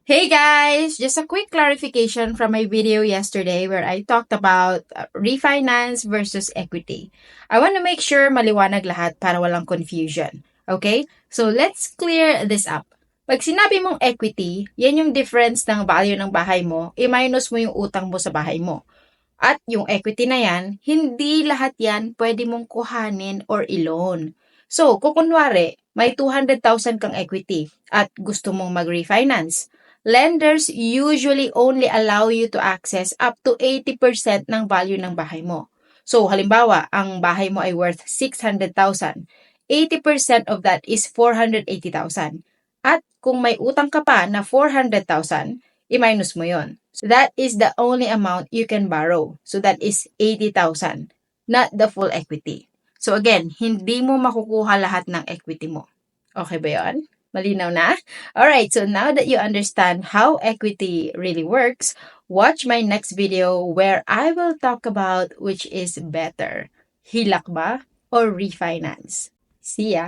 Hey guys! Just a quick clarification from my video yesterday where I talked about refinance versus equity. I want to make sure maliwanag lahat para walang confusion. Okay? So let's clear this up. Pag sinabi mong equity, yan yung difference ng value ng bahay mo, i-minus mo yung utang mo sa bahay mo. At yung equity na yan, hindi lahat yan pwede mong kuhanin or i-loan. So, kung kunwari, may 200,000 kang equity at gusto mong mag-refinance, lenders usually only allow you to access up to 80% ng value ng bahay mo. So, halimbawa, ang bahay mo ay worth 600,000. 80% of that is 480,000. At kung may utang ka pa na 400,000, i-minus mo yon. So that is the only amount you can borrow. So that is 80,000, not the full equity. So again, hindi mo makukuha lahat ng equity mo. Okay ba yun? Malinaw na? Alright, so now that you understand how equity really works, watch my next video where I will talk about which is better, HELOC ba or refinance. See ya!